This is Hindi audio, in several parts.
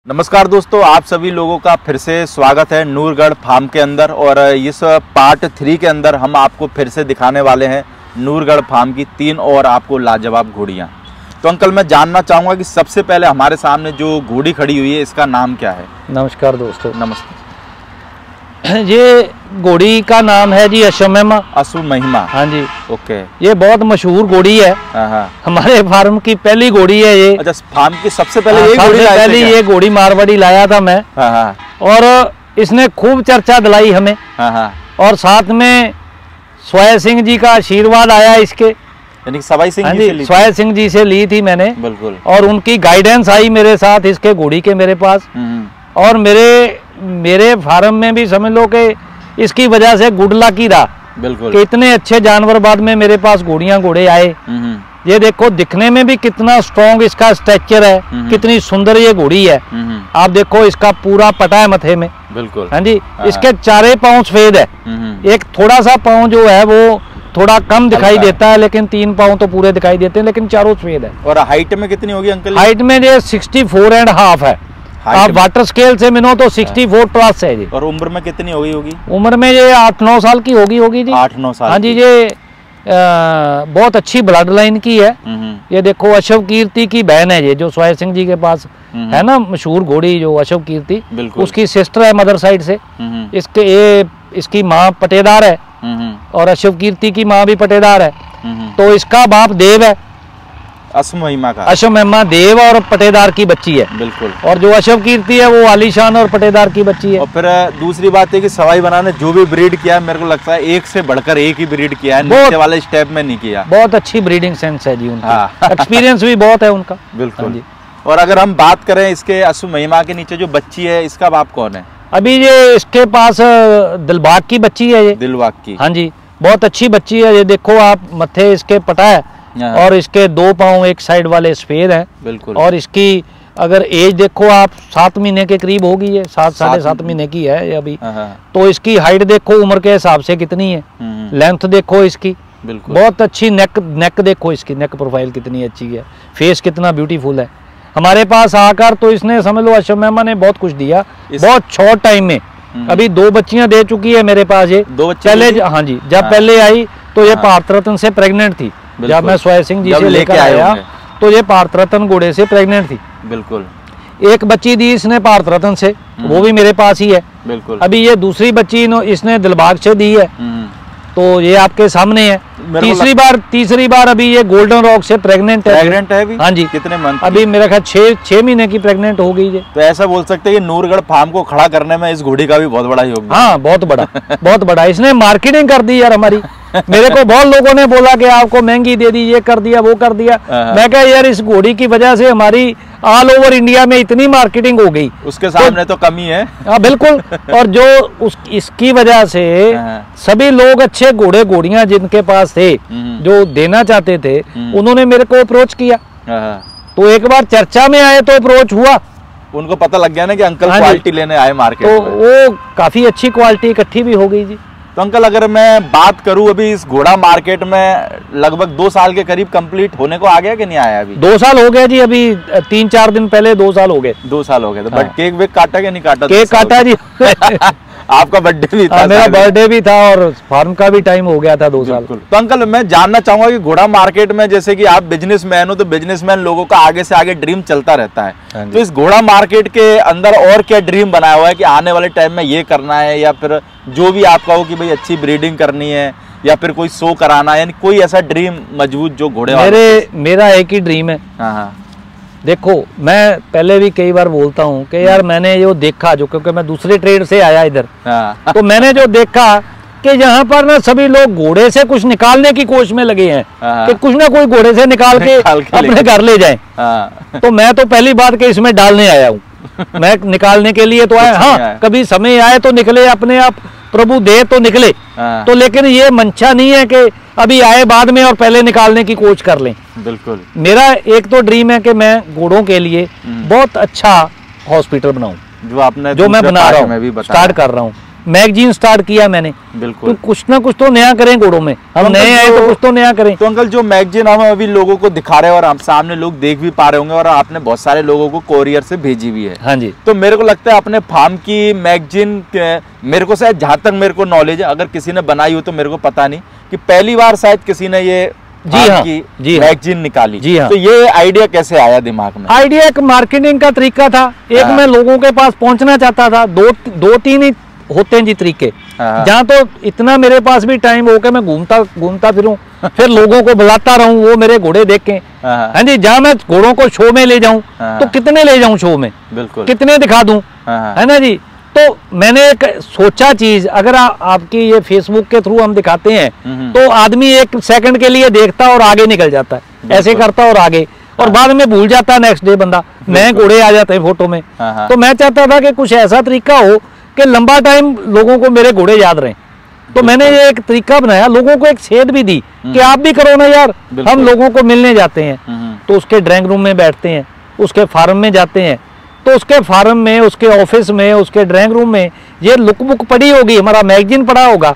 नमस्कार दोस्तों, आप सभी लोगों का फिर से स्वागत है नूरगढ़ फार्म के अंदर। और इस पार्ट 3 के अंदर हम आपको फिर से दिखाने वाले हैं नूरगढ़ फार्म की 3 और आपको लाजवाब घोड़ियाँ। तो अंकल, मैं जानना चाहूँगा कि सबसे पहले हमारे सामने जो घोड़ी खड़ी हुई है इसका नाम क्या है? नमस्कार दोस्तों। नमस्ते। ये घोड़ी का नाम है जी अश्वमहिमा। अश्वमहिमा, हाँ जी। ओके। ये बहुत मशहूर घोड़ी है। हाँ। हमारे फार्म की पहली घोड़ी है ये। अच्छा, फार्म की सबसे पहले ये घोड़ी पहली ये घोड़ी मारवाड़ी लाया था मैं। हाँ। और इसने खूब चर्चा दिलाई हमें। हाँ। और साथ में स्वाय सिंह जी का आशीर्वाद आया इसके, यानी सवाई सिंह जी से ली? स्वाय सिंह जी से ली थी मैंने, बिल्कुल। और उनकी गाइडेंस आई मेरे साथ इसके घोड़ी के मेरे पास। और मेरे फार्म में भी समझ लो कि इसकी वजह से गुड लक ही रहा। बिल्कुल। कि इतने अच्छे जानवर बाद में मेरे पास घोड़े आए। ये देखो दिखने में भी कितना स्ट्रॉन्ग इसका स्ट्रक्चर है, कितनी सुंदर ये घोड़ी है। आप देखो इसका पूरा पटा है मथे में। बिल्कुल। हाँ जी। इसके 4 पाँव सफेद है। एक थोड़ा सा पाँव जो है वो थोड़ा कम दिखाई देता है, लेकिन 3 पाँव तो पूरे दिखाई देते हैं, लेकिन चारों सफेद है। और हाइट में कितनी होगी अंकल? हाइट में ये 64.5 है। आप वाटर स्केल से मिनो तो 64 प्लस है जी। और उम्र में कितनी होगी? उम्र में ये 8-9 साल की होगी जी। 8-9 साल। हाँ जी। ये बहुत अच्छी ब्लड लाइन की है। ये देखो अशोक कीर्ति की बहन है ये, जो स्वाय सिंह जी के पास है ना मशहूर घोड़ी जो अशोक कीर्ति, उसकी सिस्टर है मदर साइड से। इसकी माँ पटेदार है और अशोक कीर्ति की माँ भी पटेदार है। तो इसका बाप देव है, अश्वमहिमा का। अश्वमहिमा देव और पटेदार की बच्ची है। बिल्कुल। और जो अशोक कीर्ति है वो आलीशान और पटेदार की बच्ची है। और फिर दूसरी बात है कि सवाई बना ने जो भी ब्रीड किया है, मेरे को लगता है एक से बढ़कर एक ही ब्रीड किया है, नीचे वाले स्टेप में नहीं किया। बहुत अच्छी ब्रीडिंग सेंस है जी उनका। एक्सपीरियंस भी बहुत है उनका। बिल्कुल जी। और अगर हम बात करें इसके अश्वमहिमा के नीचे जो बच्ची है, इसका बाप कौन है? अभी ये इसके पास दिलबाग की बच्ची है। ये दिलबाग की? हाँ जी, बहुत अच्छी बच्ची है। ये देखो आप, मत्थे इसके पटा है और इसके 2 पाँव एक साइड वाले सफेद हैं। बिल्कुल। और इसकी अगर एज देखो आप 7 महीने के करीब होगी, ये 7-7.5 महीने की है ये अभी। तो इसकी हाइट देखो उम्र के हिसाब से कितनी है। लेंथ देखो इसकी, बिल्कुल बहुत अच्छी। नेक देखो इसकी, नेक प्रोफाइल कितनी अच्छी है। फेस कितना ब्यूटीफुल है। हमारे पास आकर तो इसने समझ लो अश्वमहिमा ने बहुत कुछ दिया बहुत शॉर्ट टाइम में। अभी 2 बच्चियां दे चुकी है मेरे पास ये। 2 बच्चे पहले? हाँ जी। जब पहले आई तो ये भारत रत्न से प्रेग्नेंट थी। जब मैं स्वाय सिंह जी से लेकर आया तो ये भारत रत्न घोड़े से प्रेग्नेंट थी। बिल्कुल। एक बच्ची दी इसने भारत रत्न से, वो भी मेरे पास ही है। बिल्कुल। अभी ये दूसरी बच्ची इसने दिलबाग से दी है, तो ये आपके सामने है। तीसरी बार अभी ये गोल्डन रॉक से प्रेग्नेंट है अभी? हाँ जी। कितने मंथ? अभी मेरा ख्याल 6 महीने की प्रेग्नेंट हो गई ये। तो ऐसा बोल सकते हैं कि नूरगढ़ फार्म को खड़ा करने में इस घोड़ी का भी बहुत बड़ा योगदान। हाँ, बहुत बड़ा। बहुत बड़ा। इसने मार्केटिंग कर दी यार हमारी। मेरे को बहुत लोगों ने बोला कि आपको महंगी दे दी, ये कर दिया, वो कर दिया। मैं कहा यार इस घोड़ी की वजह से हमारी ऑल ओवर इंडिया में इतनी मार्केटिंग हो गई, उसके सामने तो कमी है। हाँ बिल्कुल। और जो इसकी वजह से सभी लोग अच्छे घोड़ियां जिनके पास थे, जो देना चाहते थे, उन्होंने मेरे को अप्रोच किया। तो एक बार चर्चा में आए तो अप्रोच हुआ, उनको पता लग गया ना कि अंकल क्वालिटी लेने आए मार्केट तो वो काफी अच्छी क्वालिटी इकट्ठी भी हो गई जी। तो अंकल, अगर मैं बात करूं अभी इस घोड़ा मार्केट में लगभग 2 साल के करीब कंप्लीट होने को आ गया कि नहीं आया? अभी 2 साल हो गए जी। अभी 3-4 दिन पहले 2 साल हो गए। 2 साल हो गए। तो बट केक वेक काटा कि नहीं काटा? केक काटा जी। आपका बर्थडे भी था? मेरा बर्थडे भी था और फार्म का भी टाइम हो गया था 2 साल। तो अंकल, मैं जानना चाहूंगा कि घोड़ा मार्केट में, जैसे कि आप बिजनेसमैन हो, तो बिजनेसमैन लोगों का आगे से आगे ड्रीम चलता रहता है। तो इस घोड़ा मार्केट के अंदर और क्या ड्रीम बनाया हुआ है कि आने वाले टाइम में ये करना है, या फिर जो भी आपका हो कि भाई अच्छी ब्रीडिंग करनी है, या फिर कोई शो कराना है, यानी कोई ऐसा ड्रीम मजबूत जो घोड़े? मेरा एक ही ड्रीम है। हाँ। देखो, मैं पहले भी कई बार बोलता हूँ कि यार मैंने जो देखा, जो क्योंकि मैं दूसरे ट्रेड से आया इधर, तो मैंने जो देखा कि यहाँ पर ना सभी लोग घोड़े से कुछ निकालने की कोशिश में लगे हैं कि कुछ ना कोई घोड़े से निकाल के अपने घर ले जाएं। तो मैं तो पहली बात कि इसमें डालने आया हूँ। मैं निकालने के लिए तो आया। हाँ, कभी समय आए तो निकले, अपने आप प्रभु दे तो निकले। तो लेकिन ये मंशा नहीं है कि अभी आए बाद में और पहले निकालने की कोशिश कर लें। बिल्कुल। मेरा एक तो ड्रीम है कि मैं घोड़ों के लिए बहुत अच्छा हॉस्पिटल बनाऊं, जो मैं बना रहा हूँ, स्टार्ट कर रहा हूँ। मैगजीन स्टार्ट किया मैंने। बिल्कुल, तो कुछ ना कुछ तो नया करें घोड़ों में, हम नए आए तो कुछ तो नया करें। तो अंकल जो मैगजीन हम अभी लोगों को दिखा रहे हैं और हम सामने लोग देख भी पा रहे होंगे और आपने बहुत सारे लोगों को कोरियर से भेजी भी है। हाँ जी। तो मेरे को लगता है अपने फार्म की मैगजीन, मेरे को शायद जहाँ तक मेरे को नॉलेज है, अगर किसी ने बनाई हो तो मेरे को पता नहीं, कि पहली बार शायद किसी ने ये मैगजीन निकाली। जी हाँ। तो ये आइडिया कैसे आया दिमाग में? आइडिया एक मार्केटिंग का तरीका था, एक मैं लोगों के पास पहुंचना चाहता था। दो तीन ही होते हैं जी तरीके, जहाँ तो इतना मेरे पास भी टाइम हो के मैं घूमता फिरूं, फिर लोगों को बुलाता रहूं, वो मेरे घोड़े देखें। हाँ जी, जहाँ मैं घोड़ों को शो में ले जाऊं तो कितने ले जाऊं शो में, बिल्कुल कितने दिखा दूं, है ना जी। तो मैंने एक सोचा चीज, अगर आपकी ये फेसबुक के थ्रू हम दिखाते हैं तो आदमी 1 सेकंड के लिए देखता और आगे निकल जाता है, ऐसे करता और आगे, और बाद में भूल जाता है नेक्स्ट डे बंदा, नए घोड़े आ जाते हैं फोटो में। तो मैं चाहता था कि कुछ ऐसा तरीका हो कि लंबा टाइम लोगों को मेरे घोड़े याद रहें। तो मैंने ये एक तरीका बनाया, लोगों को एक सेध भी दी कि आप भी करो ना यार। हम लोगों को मिलने जाते हैं तो उसके ड्राइंग रूम में बैठते हैं, उसके फार्म में जाते हैं तो उसके फार्म में, उसके ऑफिस में, उसके ड्राइंग रूम में ये लुक बुक पड़ी होगी, हमारा मैगजीन पड़ा होगा,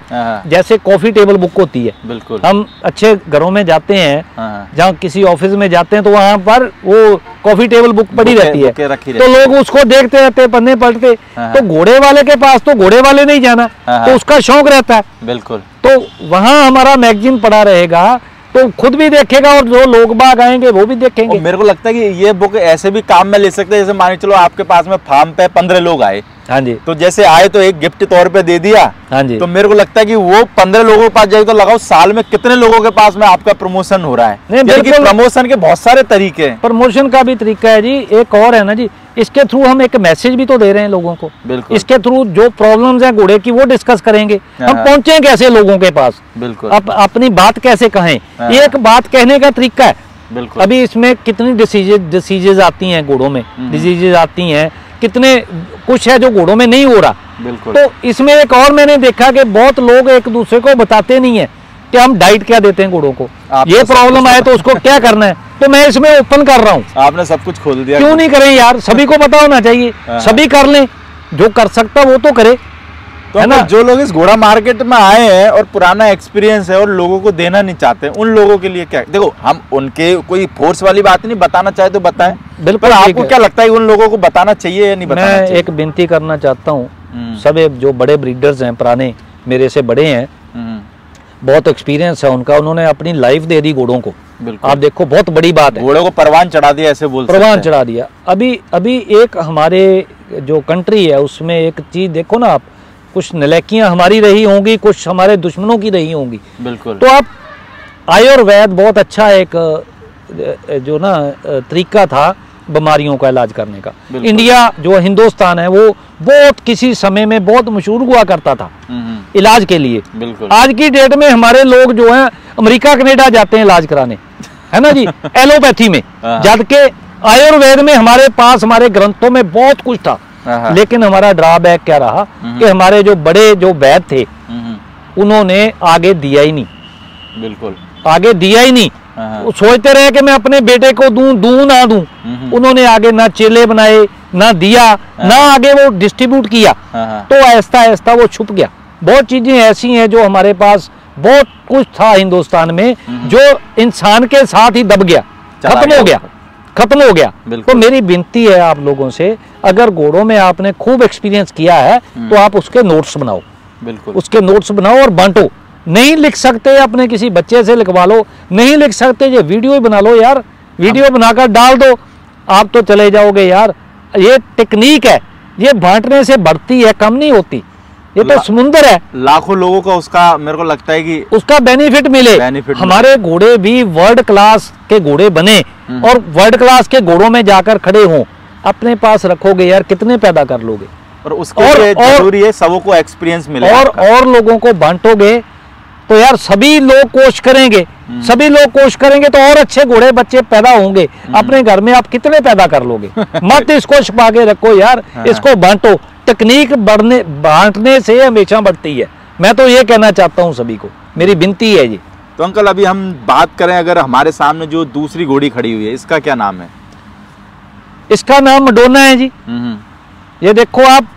जैसे कॉफी टेबल बुक होती है। बिल्कुल। हम अच्छे घरों में जाते हैं, जहाँ किसी ऑफिस में जाते हैं तो वहां पर वो कॉफी टेबल बुक पड़ी रहती है, तो लोग उसको देखते रहते, पन्ने पलटते। तो घोड़े वाले के पास तो घोड़े वाले नहीं जाना, तो उसका शौक रहता है। बिल्कुल। तो वहां हमारा मैगजीन पड़ा रहेगा तो खुद भी देखेगा और जो लोग बाग आएंगे वो भी देखेंगे। मेरे को लगता है कि ये बुक ऐसे भी काम में ले सकते हैं, जैसे मान चलो आपके पास में फार्म पे 15 लोग आए, हाँ जी, तो जैसे आए तो एक गिफ्ट तौर पे दे दिया, हाँ जी, तो मेरे को लगता है कि वो 15 लोगों के पास जाए तो लगाओ साल में कितने लोगों के पास में आपका प्रमोशन हो रहा है। नहीं, प्रमोशन के बहुत सारे तरीके हैं, प्रमोशन का भी तरीका है जी। एक और है ना जी, इसके थ्रू हम एक मैसेज भी तो दे रहे हैं लोगों को। बिल्कुल। इसके थ्रू जो प्रॉब्लम्स हैं घोड़े की वो डिस्कस करेंगे, हम पहुंचे कैसे लोगों के पास, बिल्कुल, अपनी बात कैसे कहें, ये एक बात कहने का तरीका है। बिल्कुल। अभी इसमें कितनी डिसीजेज आती हैं घोड़ों में, डिसीजेज आती हैं, कितने कुछ है जो घोड़ों में नहीं हो रहा। बिल्कुल। तो इसमें एक और मैंने देखा कि बहुत लोग एक दूसरे को बताते नहीं है कि हम डाइट क्या देते हैं घोड़ों को, ये प्रॉब्लम आए तो उसको क्या करना है। तो मैं इसमें ओपन कर रहा हूँ। आपने सब कुछ खोल दिया, क्यों नहीं करें यार, सभी को पता होना चाहिए, सभी कर लें, जो कर सकता वो तो करे। तो है ना, जो लोग इस घोड़ा मार्केट में आए हैं और पुराना एक्सपीरियंस है और लोगों को देना नहीं चाहते, उन लोगों के लिए क्या? देखो, हम उनके कोई फोर्स वाली बात नहीं, बताना चाहे तो बताएं। बिल्कुल। आपको क्या लगता है उन लोगों को बताना चाहिए या नहीं बताना चाहिए? मैं एक विनती करना चाहता हूँ, सब जो बड़े ब्रीडर्स हैं, पुराने मेरे से बड़े हैं, बहुत एक्सपीरियंस है उनका, उन्होंने अपनी लाइफ दे दी घोड़ों को। आप देखो, बहुत बड़ी बात है, घोड़ों को परवान चढ़ा दिया, ऐसे बोलते हैं, परवान चढ़ा दिया। अभी एक हमारे जो कंट्री है उसमें एक चीज देखो ना आप, कुछ नलायकियां हमारी रही होंगी, कुछ हमारे दुश्मनों की रही होंगी। बिल्कुल। तो आप आयुर्वेद बहुत अच्छा एक जो ना तरीका था बीमारियों का इलाज करने का। इंडिया जो हिंदुस्तान है वो बहुत किसी समय में बहुत मशहूर हुआ करता था इलाज के लिए। बिल्कुल। आज की डेट में हमारे लोग जो हैं अमेरिका कनाडा जाते हैं इलाज कराने, है ना जी, एलोपैथी में, जबकि आयुर्वेद में हमारे पास हमारे ग्रंथों में बहुत कुछ था। लेकिन हमारा ड्रॉबैक क्या रहा कि हमारे जो बड़े जो वैद्य थे उन्होंने आगे दिया ही नहीं। बिल्कुल, आगे दिया ही नहीं। सोचते रहे कि मैं अपने बेटे को दूं ना दूं। उन्होंने आगे ना चेले बनाए, ना दिया, ना आगे वो डिस्ट्रीब्यूट किया। तो आहिस्ता आहिस्ता वो छुप गया। बहुत चीजें ऐसी हैं जो हमारे पास बहुत कुछ था हिंदुस्तान में जो इंसान के साथ ही दब गया, खत्म हो गया। तो मेरी विनती है आप लोगों से, अगर घोड़ों में आपने खूब एक्सपीरियंस किया है तो आप उसके नोट्स बनाओ। बिल्कुल, उसके नोट्स बनाओ और बांटो। नहीं लिख सकते अपने किसी बच्चे से लिखवा लो, नहीं लिख सकते ये वीडियो ही बना लो यार, वीडियो बनाकर डाल दो, आप तो चले जाओगे यार। ये टेक्निक है, ये बांटने से बढ़ती है, कम नहीं होती। ये तो समुंदर है, लाखों लोगों का उसका मेरे को लगता है कि उसका बेनिफिट मिले। हमारे घोड़े भी वर्ल्ड क्लास के घोड़े बने और वर्ल्ड क्लास के घोड़ों में जाकर खड़े हों। अपने पास रखोगे यार, कितने पैदा कर लोगे। और उसके लिए जरूरी है सबों को एक्सपीरियंस मिले और लोगों को बांटोगे तो यार सभी लोग कोशिश करेंगे, सभी लोग कोशिश करेंगे तो और अच्छे घोड़े बच्चे पैदा होंगे। अपने घर में आप कितने पैदा कर लोगे? मत इसको छुपा के रखो यार, इसको बांटो। तकनीक बांटने से हमेशा बढ़ती है। मैं तो ये कहना चाहता हूँ सभी को, मेरी विनती है जी। तो अंकल, अभी हम बात करें, अगर हमारे सामने जो दूसरी घोड़ी खड़ी हुई है, इसका क्या नाम है? इसका नाम मडोना है जी। ये देखो आप,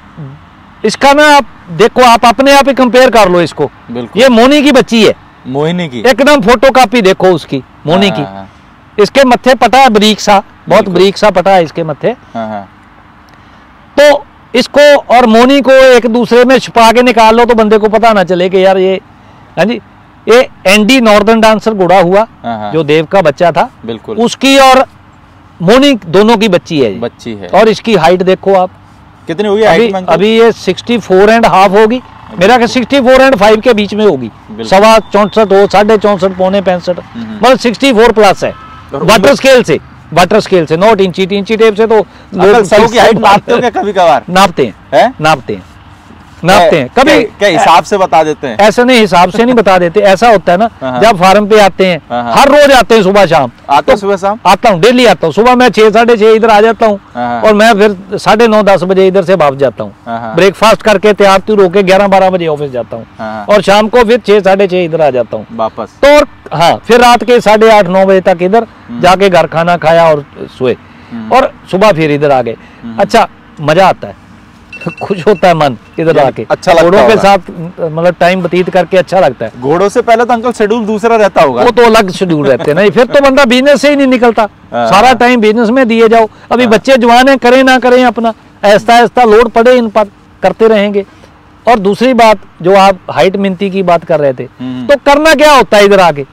इसका ना आप देखो आप अपने आप ही कंपेयर कर लो इसको। ये मोनी की बच्ची है, मोहिनी की एकदम फोटो कॉपी देखो उसकी, मोनी की। इसके मत्थे पटा है बरीक सा, बहुत बरीक सा पटा है इसके मत्थे। तो इसको और मोनी को एक दूसरे में छुपा के निकाल लो तो बंदे को पता ना चले कि यार ये, हाँ जी, ये एंडी नॉर्दर्न डांसर घोड़ा हुआ जो देव का बच्चा था, बिल्कुल उसकी और मोनी दोनों की बच्ची है। और इसकी हाइट देखो आप कितनी होगी हाइट में? अभी ये 64.5 होगी, मेरा 64.5 के बीच में होगी, 64.64 हो, 64.5 पौने 65, मतलब 64 प्लस है वाटर स्केल से, नॉट इंची टेप से। तो लोग सबों की हाइट नापते हो क्या कभी कभार? नापते हैं कभी क्या हिसाब से बता देते हैं? ऐसा नहीं, हिसाब से नहीं बता देते। ऐसा होता है ना, जब फार्म पे आते हैं, हर रोज आते हैं सुबह शाम। सुबह शाम आता हूँ, डेली आता हूँ। सुबह मैं 6 साढ़े 6 इधर आ जाता हूँ और मैं फिर 9:30 10 बजे इधर से वापस जाता हूँ। ब्रेकफास्ट करके तैयार तैयार होके 11-12 बजे ऑफिस जाता हूँ और शाम को फिर 6 साढ़े 6 इधर आ जाता हूँ वापस। तो हाँ, फिर रात के 8:30 9 बजे तक इधर जाके घर खाना खाया और सोए, और सुबह फिर इधर आ गए। अच्छा, मजा आता है, खुश होता है मन इधर आके, अच्छा लगता है घोड़ों के साथ मतलब टाइम व्यतीत करके अच्छा लगता है। घोड़ों से पहले तो अंकल शेड्यूल दूसरा रहता होगा? वो तो अलग शेड्यूल रहते हैं, नहीं फिर तो बंदा बिजनेस से ही नहीं निकलता, सारा टाइम बिजनेस में दिए जाओ। अभी बच्चे जवान हैं, करें ना करें अपना ऐसा ऐसा लोड पड़े इन पर करते रहेंगे। और दूसरी बात, जो आप हाइट मिनती की बात कर रहे थे, तो करना क्या होता है इधर आके?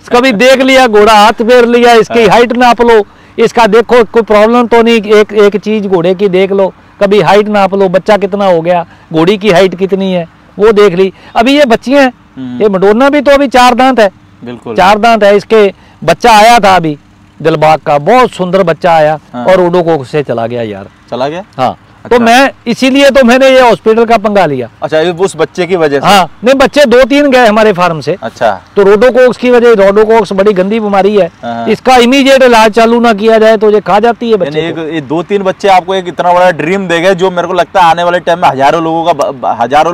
कभी देख लिया घोड़ा, हाथ फेर लिया, इसकी हाइट नाप लो, इसका देखो कोई प्रॉब्लम तो नहीं, एक चीज घोड़े की देख लो, कभी हाइट नाप लो, बच्चा कितना हो गया, घोड़ी की हाइट कितनी है वो देख ली। अभी ये बच्चियां हैं, ये मडोना भी तो अभी 4 दांत है, बिल्कुल 4 दांत है। इसके बच्चा आया था अभी दिलबाग का, बहुत सुंदर बच्चा आया और ओडोकोक से चला गया यार, चला गया। हाँ, तो मैं इसीलिए तो मैंने ये हॉस्पिटल का पंगा लिया। अच्छा, उस बच्चे की वजह से? हाँ, नहीं बच्चे 2-3 गए हमारे फार्म से। अच्छा, तो रोडोकोक्स की वजह, रोडोकोक्स बड़ी गंदी बीमारी है, इसका इमीडिएट इलाज चालू ना किया जाए तो ये खा जाती है बच्चे को। ये 2-3 बच्चे आपको एक इतना बड़ा ड्रीम दे गए, जो मेरे को लगता है आने वाले टाइम में हजारों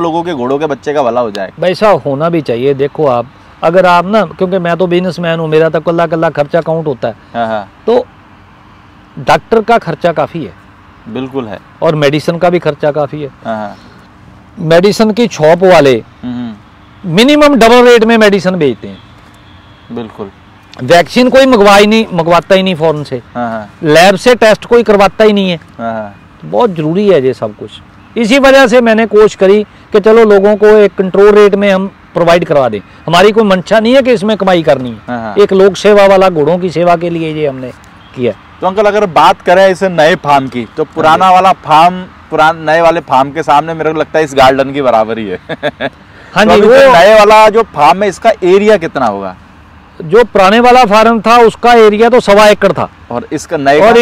लोगों के घोड़ों के बच्चे का भला हो जाए। वैसा होना भी चाहिए। देखो आप, अगर आप ना, क्योंकि मैं तो बिजनेसमैन हूँ, मेरा तो कल्ला खर्चा काउंट होता है, तो डॉक्टर का खर्चा काफी है, बिल्कुल है, और मेडिसिन का भी खर्चा काफी है। मेडिसिन की शॉप वाले मिनिमम डबल रेट में मेडिसिन बेचते हैं, बिल्कुल। वैक्सीन कोई मंगवाता ही नहीं फॉरेन से, लैब से टेस्ट कोई करवाता ही नहीं है। बहुत जरूरी है ये सब कुछ। इसी वजह से मैंने कोशिश करी कि चलो लोगों को एक कंट्रोल रेट में हम प्रोवाइड करवा दें। हमारी कोई मंशा नहीं है कि इसमें कमाई करनी है, एक लोक सेवा वाला, घोड़ों की सेवा के लिए ये हमने किया। तो अंकल, अगर बात करें इसे नए फार्म की, तो पुराना वाला फार्म नए वाले फार्म के सामने मेरे को लगता है इस गार्डन की बराबर ही है। हाँ तो जी, वो नए वाला जो फार्म है, इसका एरिया कितना होगा? जो पुराने वाला फार्म था उसका एरिया तो 1.25 एकड़ था, और इसका नए और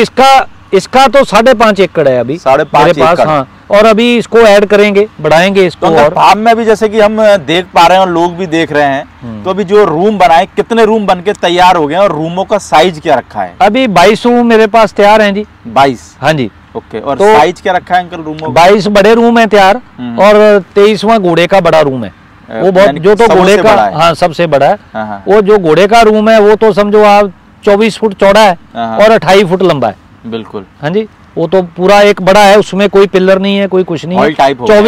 इसका तो 5.5 एकड़ है अभी 5.5 एकड़। हाँ, और अभी इसको ऐड करेंगे, बढ़ाएंगे इसको। तो और फार्म में भी जैसे कि हम देख पा रहे हैं और लोग भी देख रहे हैं, तो अभी जो रूम बनाए, कितने रूम बनके तैयार हो गए और रूमों का साइज क्या रखा है? अभी 22 रूम मेरे पास तैयार हैं जी। 22? हाँ जी। ओके, और तो साइज क्या रखा है अंकल रूमों? 22 बड़े रूम है तैयार, और 23वां घोड़े का बड़ा रूम है। वो बहुत, जो तो घोड़े का, हाँ, सबसे बड़ा है। वो जो घोड़े का रूम है वो तो समझो आप 24 फुट चौड़ा है और 28 फुट लंबा है। बिल्कुल। हाँ जी, वो तो पूरा एक बड़ा है, उसमें कोई पिलर नहीं है, कोई कुछ नहीं है।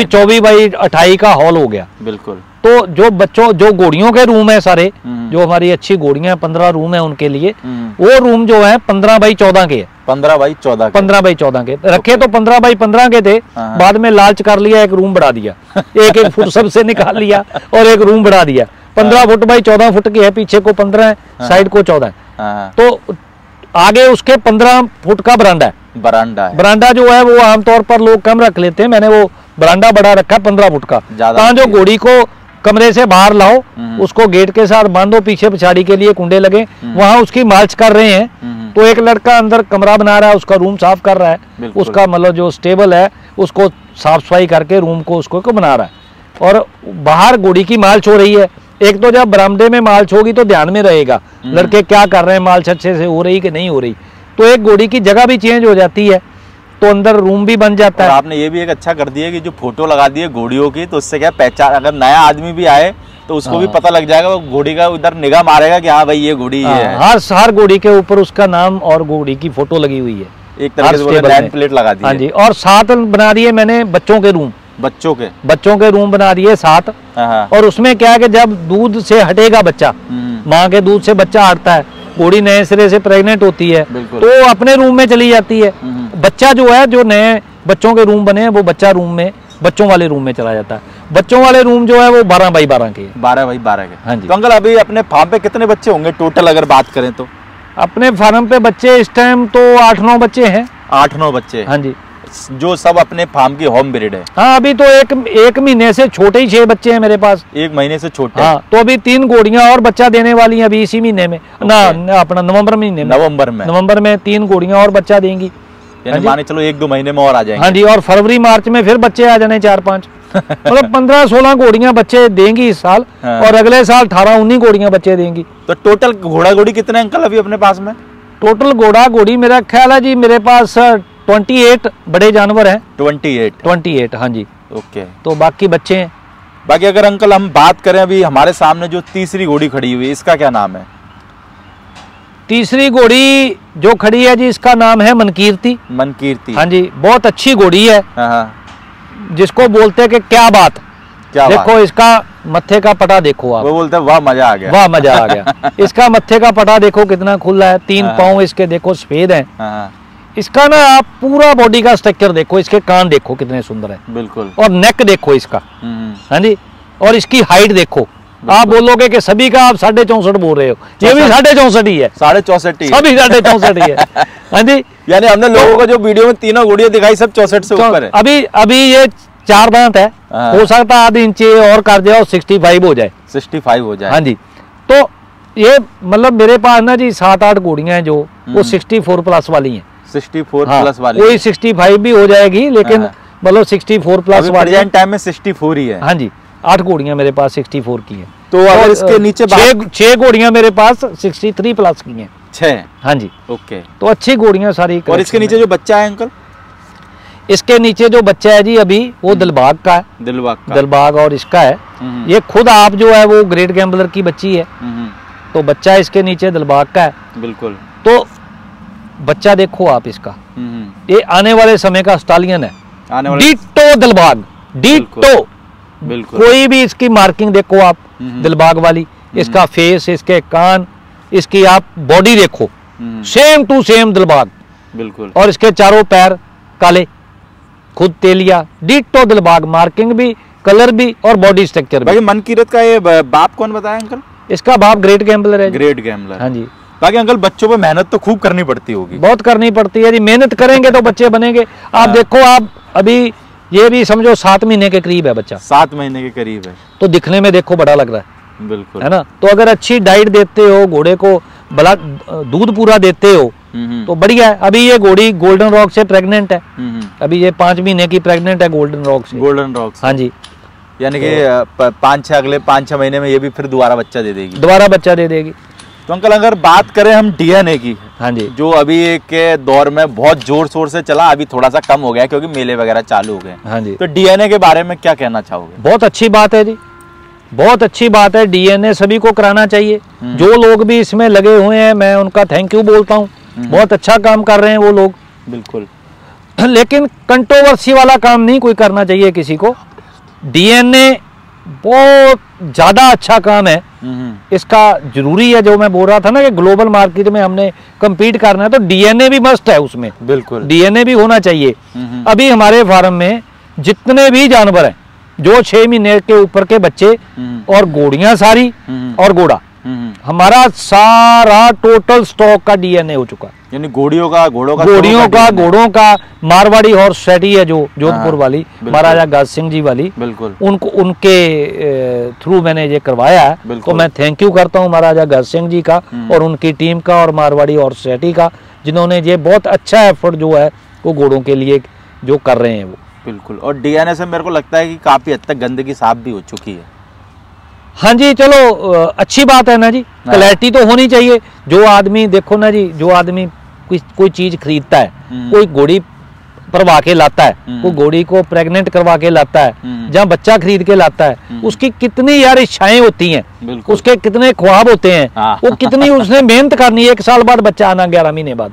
24 बाई 28 का हॉल हो गया। बिल्कुल। तो जो घोड़ियों के रूम है सारे, जो हमारी अच्छी घोड़ियां 15 रूम है उनके लिए, वो रूम जो है 15 बाई 14 के है। 15 बाई 14 के रखे तो 15 बाई 15 के थे, बाद में लालच कर लिया, एक रूम बढ़ा दिया, एक फुट सबसे निकाल लिया और एक रूम बढ़ा दिया। 15 फुट बाई 14 फुट की है, पीछे को 15 है, साइड को 14 है, तो आगे उसके 15 फुट का बरांडा है। बरांडा जो है वो आमतौर पर लोग कम रख लेते हैं, मैंने वो बरांडा बड़ा रखा 15 फुट का, जो घोड़ी को कमरे से बाहर लाओ, उसको गेट के साथ बांधो, पीछे पिछाड़ी के लिए कुंडे लगे, वहां उसकी मार्च कर रहे हैं, तो एक लड़का अंदर कमरा बना रहा है, उसका रूम साफ कर रहा है, उसका मतलब जो स्टेबल है उसको साफ सफाई करके रूम को उसको बना रहा है, और बाहर घोड़ी की मार्च हो रही है। एक तो जब बरामदे में मार्च होगी तो ध्यान में रहेगा लड़के क्या कर रहे हैं, मार्च अच्छे से हो रही कि नहीं हो रही, तो एक घोड़ी की जगह भी चेंज हो जाती है, तो अंदर रूम भी बन जाता है। आपने ये भी एक अच्छा कर दिया कि जो फोटो लगा दी है घोड़ियों की, तो उससे क्या पहचान, अगर नया आदमी भी आए तो उसको भी पता लग जाएगा, वो घोड़ी का उधर निगाह मारेगा कि हाँ भाई ये घोड़ी है। हर घोड़ी के ऊपर उसका नाम और घोड़ी की फोटो लगी हुई है, एक तरह से नेम प्लेट लगा दी। हाँ जी, और साथ बना दिए मैंने बच्चों के रूम, बच्चों के रूम बना दिए 7। और उसमें क्या है कि जब दूध से हटेगा बच्चा, माँ के दूध से बच्चा हटता है, घोड़ी नए सिरे से प्रेग्नेंट होती है तो अपने रूम में चली जाती है। बच्चा जो है, जो नए बच्चों के रूम बने हैं, वो बच्चा रूम में, बच्चों वाले रूम में चला जाता है। बच्चों वाले रूम जो है वो 12 बाई 12 के, 12 बाई 12 के। हाँ जी। तो अंकल अभी अपने फार्म पे कितने बच्चे होंगे टोटल अगर बात करें तो? अपने फार्म पे बच्चे इस टाइम तो 8-9 बच्चे हैं। 8-9 बच्चे? हाँ जी। जो सब अपने फार्म की होम ब्रीड है? हाँ, अभी तो एक महीने से छोटे ही 6 बच्चे हैं मेरे पास। 1 महीने से छोटे? हाँ, तो अभी 3 घोड़ियां और बच्चा देने वाली हैं अभी इसी महीने में, ना अपना नवंबर महीने में। नवंबर में 3 घोड़ियां और बच्चा देंगी, यानी माने चलो 1-2 महीने में और आ जाएंगे। हाँ जी, और फरवरी मार्च में फिर बच्चे आ जाने 4-5 मतलब 15-16 घोड़ियां बच्चे देंगी इस साल। और अगले साल 18-19 घोड़ियां बच्चे देंगी। तो टोटल घोड़ा घोड़ी कितने अंकल अभी अपने पास में? टोटल घोड़ा घोड़ी मेरा ख्याल है जी मेरे पास 28 बड़े जानवर हैं। 28 हाँ जी। ओके। तो बाकी बच्चे हैं। बाकी अगर अंकल हम बात करें, अभी हमारे सामने जो तीसरी घोड़ी खड़ी हुई है, इसका क्या नाम है? तीसरी घोड़ी जो खड़ी है जी, इसका नाम है मनकीर्ति। मनकीर्ति? हाँ जी, बहुत अच्छी घोड़ी है। जिसको बोलते हैं कि क्या बात। देखो इसका मत्थे का पटा देखो आप, वो बोलते हैं वाह मजा आ गया, वाह मजा आ गया। इसका मत्थे का पटा देखो कितना खुला है, 3 पाँव इसके देखो सफेद हैं। इसका ना आप पूरा बॉडी का स्ट्रक्चर देखो, इसके कान देखो कितने सुंदर है, बिल्कुल। और नेक देखो इसका, हाँ जी, और इसकी हाइट देखो। आप बोलोगे कि सभी का आप 64.5 बोल रहे हो, ये भी 64.5 ही है। 64.5 सभी 64.5 ही है। हाँ जी, यानी हमने लोगों को जो वीडियो में तीनों घोड़ियां दिखाई सब 64 से ऊपर है। अभी ये 4 दांत है, हो सकता है आधी इंच और कर जाए और 65 हो जाए। 65 हो जाए। हाँ जी, तो ये मतलब मेरे पास ना जी 7-8 घोड़ियां हैं जो वो 64 प्लस वाली हैं। 64 प्लस वाली, कोई 65 भी हो जाएगी, लेकिन मतलब 64 प्लस वाली टाइम में 64 ही है। हाँ जी, 8 घोड़ियां मेरे पास 64 की हैं। तो अगर इसके नीचे 6 घोड़ियां मेरे पास 63 प्लस की हैं। 6? हाँ जी। ओके। तो अच्छी घोड़ियां सारी। और इसके नीचे जो बच्चा है अंकल? इसके नीचे जो बच्चा है जी अभी वो दिलबाग का है। दिलबाग और इसका है। ये खुद आप जो है वो ग्रेट गैम्बलर की बच्ची है, तो बच्चा इसके नीचे दिलबाग का है। बिल्कुल। तो बच्चा देखो आप इसका, ये आने वाले समय का स्टालियन है, डिट्टो दिलबाग, डिट्टो। बिल्कुल। कोई भी इसकी मार्किंग देखो आप दिलबाग वाली, इसका फेस, इसके कान, इसकी आप बॉडी देखो, सेम टू सेम दिलबाग। बिल्कुल। और इसके चारों पैर काले, खुद तेलिया, डिट्टो दिलबाग, मार्किंग भी, कलर भी और बॉडी स्ट्रक्चर भी। मनकीरत का ये बाप कौन बताया अंकल? इसका बाप ग्रेट गैम्बलर है। Great gambler. हाँ जी। बाकी अंकल बच्चों पे मेहनत तो खूब करनी पड़ती होगी। बहुत करनी पड़ती है जी, मेहनत करेंगे तो बच्चे बनेंगे। आप देखो, आप अभी ये भी समझो 7 महीने के करीब है बच्चा। 7 महीने के करीब है, तो दिखने में देखो बड़ा लग रहा है। बिल्कुल, है ना। तो अगर अच्छी डाइट देते हो, घोड़े को भला दूध पूरा देते हो तो बढ़िया है। अभी ये घोड़ी गोल्डन रॉक से प्रेग्नेंट है। अभी ये 5 महीने की प्रेग्नेंट है गोल्डन रॉक से। गोल्डन रॉक से? हाँ जी। यानी कि 5-6 अगले 5-6 महीने में ये भी फिर दोबारा बच्चा दे देगी। दोबारा बच्चा दे देगी। तो अंकल अगर बात करें हम डीएनए की, हाँ जी, जो अभी के दौर में बहुत जोर शोर से चला, अभी थोड़ा सा कम हो गया क्योंकि मेले वगैरह चालू हो गए। हाँ जी। तो डीएनए के बारे में क्या कहना चाहोगे? बहुत अच्छी बात है जी, बहुत अच्छी बात है। डीएनए सभी को कराना चाहिए। जो लोग भी इसमें लगे हुए हैं मैं उनका थैंक यू बोलता हूँ। बहुत अच्छा काम कर रहे हैं वो लोग। बिल्कुल। लेकिन कंट्रोवर्सी वाला काम नहीं कोई करना चाहिए किसी को। डीएनए बहुत ज्यादा अच्छा काम है, इसका जरूरी है। जो मैं बोल रहा था ना कि ग्लोबल मार्केट में हमने compete करना है तो डीएनए भी मस्ट है उसमें। बिल्कुल, डीएनए भी होना चाहिए। अभी हमारे फार्म में जितने भी जानवर हैं, जो 6 महीने के ऊपर के बच्चे और घोड़ियां सारी और घोड़ा, हमारा सारा टोटल स्टॉक का डीएनए हो चुका है। यानी घोड़ियों का घोड़ों का मारवाड़ी हॉर्स सोसाइटी है जो जोधपुर वाली, महाराजा गाज सिंह जी वाली, बिल्कुल, उनके थ्रू मैंने ये करवाया है। तो मैं थैंक यू करता हूँ महाराजा गाज सिंह जी का और उनकी टीम का और मारवाड़ी हॉर्स सोसाइटी का, जिन्होंने ये बहुत अच्छा एफर्ट जो है वो घोड़ों के लिए जो कर रहे हैं वो। बिल्कुल। और डीएनए से मेरे को लगता है कि काफी हद तक गंदगी साफ भी हो चुकी है। हाँ जी, चलो अच्छी बात है ना जी, क्लैरिटी तो होनी चाहिए। जो आदमी देखो ना जी, जो आदमी कोई चीज खरीदता है, कोई घोड़ी भरवा के लाता है, वो घोड़ी को प्रेग्नेंट करवा के लाता है, जहाँ बच्चा खरीद के लाता है, उसकी कितनी यार इच्छाएं होती हैं, उसके कितने ख्वाब होते हैं, वो कितनी उसने मेहनत करनी है। 1 साल बाद बच्चा आना, 11 महीने बाद,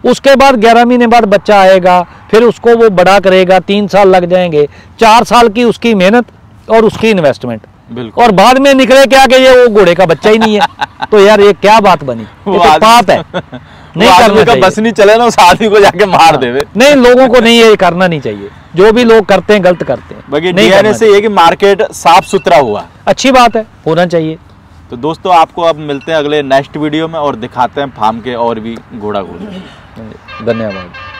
उसके बाद 11 महीने बाद बच्चा आएगा, फिर उसको वो बड़ा करेगा, 3 साल लग जाएंगे, 4 साल की उसकी मेहनत और उसकी इन्वेस्टमेंट, और बाद में निकले क्या कि ये वो घोड़े का बच्चा ही नहीं है। तो यार ये क्या बात बनी, ये तो पाप है, नहीं करना चाहिए। बस नहीं चले ना उस आदमी को जाके मार देवे। नहीं, लोगों को नहीं, ये करना नहीं चाहिए। जो भी लोग करते हैं गलत करते हैं। बाकी डीएनए से ये कि मार्केट साफ सुथरा हुआ, अच्छी बात है, होना चाहिए। तो दोस्तों आपको अब मिलते हैं अगले नेक्स्ट वीडियो में और दिखाते हैं फार्म के और भी घोड़ा घोड़ी। धन्यवाद।